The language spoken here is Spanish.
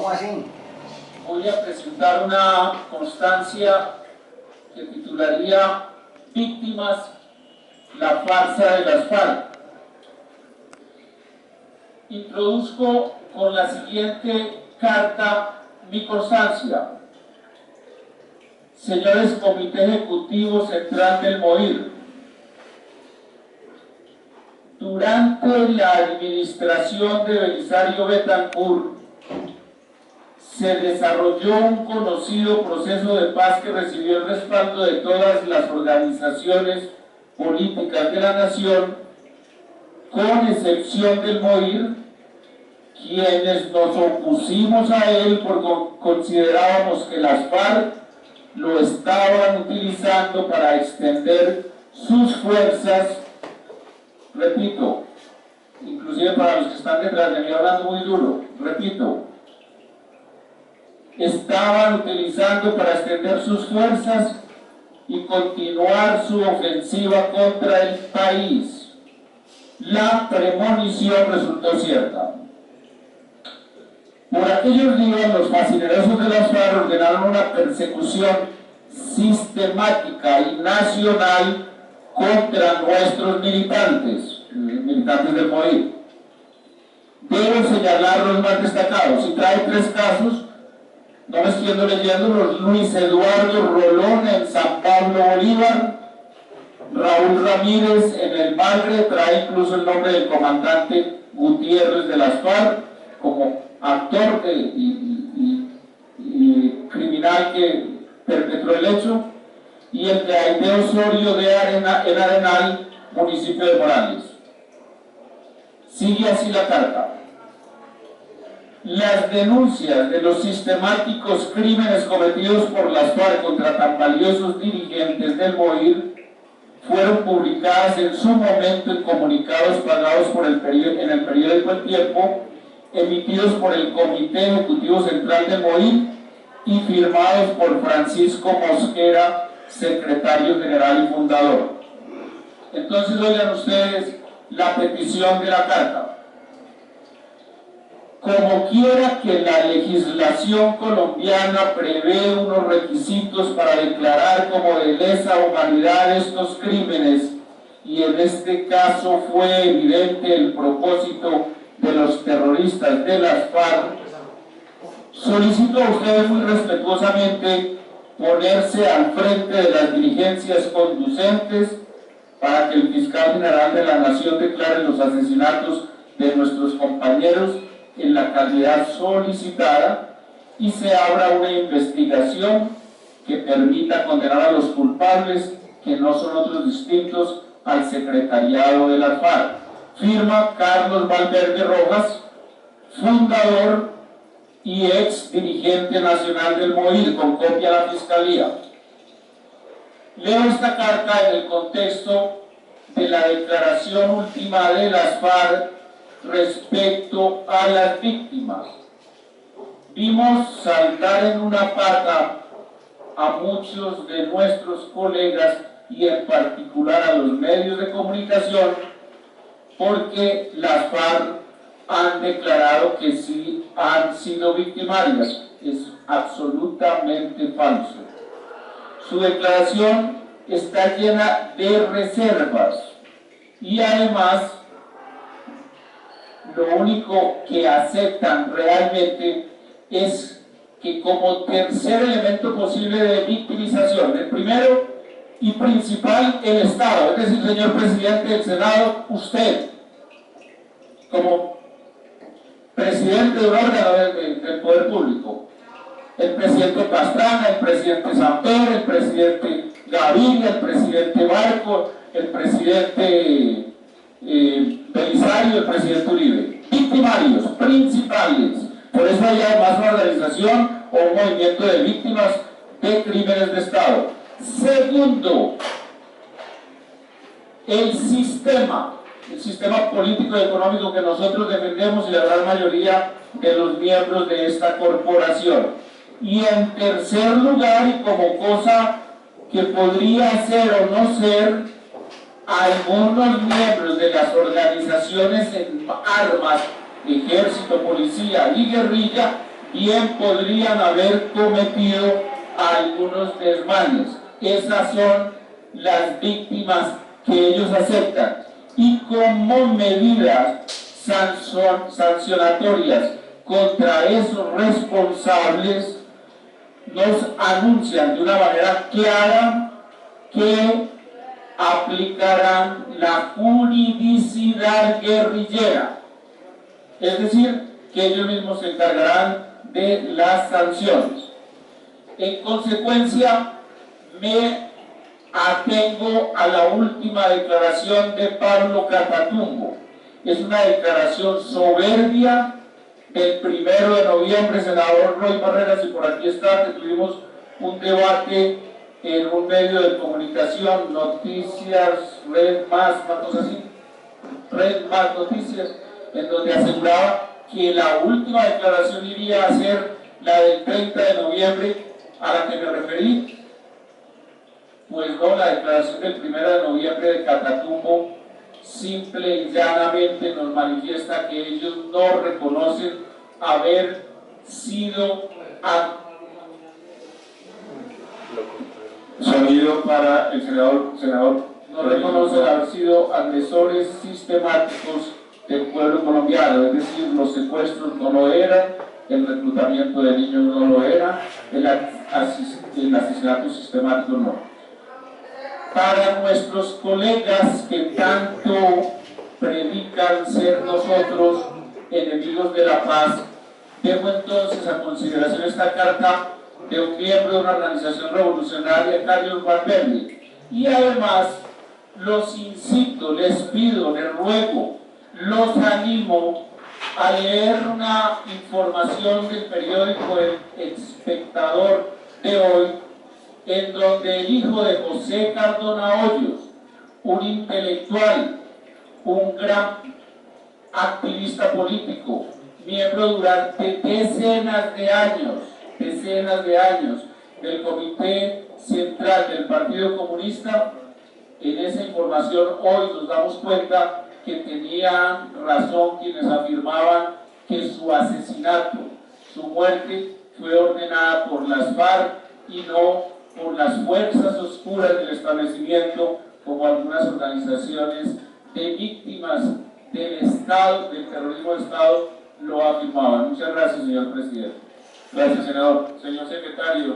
¿Cómo así? Voy a presentar una constancia que titularía Víctimas, la farsa de las FARC. Introduzco con la siguiente carta mi constancia. Señores Comité Ejecutivo Central del MOIR, durante la administración de Belisario Betancur se desarrolló un conocido proceso de paz que recibió el respaldo de todas las organizaciones políticas de la nación, con excepción del MOIR, quienes nos opusimos a él porque considerábamos que las FARC lo estaban utilizando para extender sus fuerzas, repito, inclusive para los que están detrás de mí hablando muy duro, repito, estaban utilizando para extender sus fuerzas y continuar su ofensiva contra el país. La premonición resultó cierta. Por aquellos días, los facinerosos de las FARC ordenaron una persecución sistemática y nacional contra nuestros militantes del MOIR. Debo señalar los más destacados. Si trae 3 casos, no me estoy leyendo: los Luis Eduardo Rolón en San Pablo Bolívar, Raúl Ramírez en el Bagre, trae incluso el nombre del comandante Gutiérrez de las FARC como actor y criminal que perpetró el hecho, y el de Aide Osorio en Arenal, municipio de Morales. Sigue así la carta. Las denuncias de los sistemáticos crímenes cometidos por las FARC contra tan valiosos dirigentes del MOIR fueron publicadas en su momento en comunicados pagados en el periódico El Tiempo, emitidos por el Comité Ejecutivo Central del MOIR y firmados por Francisco Mosquera, secretario general y fundador. Entonces, oigan ustedes la petición de la carta. Como quiera que la legislación colombiana prevé unos requisitos para declarar como de lesa humanidad estos crímenes, y en este caso fue evidente el propósito de los terroristas de las FARC, solicito a ustedes muy respetuosamente ponerse al frente de las diligencias conducentes para que el fiscal general de la Nación declare los asesinatos de nuestros compañeros en la calidad solicitada y se abra una investigación que permita condenar a los culpables, que no son otros distintos al secretariado de la FARC. Firma Carlos Valverde Rojas, fundador y ex dirigente nacional del MOIR, con copia a la Fiscalía. Leo esta carta en el contexto de la declaración última de las FARC respecto a las víctimas. Vimos saltar en una pata a muchos de nuestros colegas y en particular a los medios de comunicación, porque las FARC han declarado que sí han sido victimarias. Es absolutamente falso. Su declaración está llena de reservas y además lo único que aceptan realmente es que como tercer elemento posible de victimización, el primero y principal, el Estado, es decir, señor presidente del Senado, usted, como presidente de un órgano del poder público, el presidente Pastrana, el presidente Samper, el presidente Gaviria, el presidente Barco, el presidente Belisario, el presidente Uribe, victimarios principales. Por eso hay además una organización o un movimiento de víctimas de crímenes de Estado. Segundo, el sistema político y económico que nosotros defendemos y la gran mayoría de los miembros de esta corporación. Y en tercer lugar, y como cosa que podría ser o no ser, algunos miembros de las organizaciones en armas, ejército, policía y guerrilla, bien podrían haber cometido algunos desmanes. Esas son las víctimas que ellos aceptan. Y como medidas sancionatorias contra esos responsables, nos anuncian de una manera clara que aplicarán la juridicidad guerrillera, es decir, que ellos mismos se encargarán de las sanciones. En consecuencia, me atengo a la última declaración de Pablo Catatumbo. Es una declaración soberbia del 1 de noviembre, senador Roy Barreras, y por aquí está, que tuvimos un debate en un medio de comunicación, Noticias, Red Más, Red Más Noticias, en donde aseguraba que la última declaración iría a ser la del 30 de noviembre a la que me referí. Pues no, la declaración del 1 de noviembre de Catatumbo simple y llanamente nos manifiesta que ellos no reconocen haber sido sonido para el senador no reconocen haber sido agresores sistemáticos del pueblo colombiano, es decir, los secuestros no lo eran, el reclutamiento de niños no lo era, el asesinato sistemático no. Para nuestros colegas que tanto predican ser nosotros enemigos de la paz, dejo entonces a consideración esta carta de un miembro de una organización revolucionaria, Carlos Valverde, y además los incito, les pido, les ruego, los animo a leer una información del periódico El Espectador de hoy, en donde el hijo de José Cardona Hoyos, un intelectual, un gran activista político, miembro durante decenas de años del Comité Central del Partido Comunista, en esa información hoy nos damos cuenta que tenían razón quienes afirmaban que su asesinato, su muerte, fue ordenada por las FARC y no por las fuerzas oscuras del establecimiento, como algunas organizaciones de víctimas del Estado, del terrorismo de Estado, lo afirmaban. Muchas gracias, señor presidente. Gracias, senador. Señor secretario.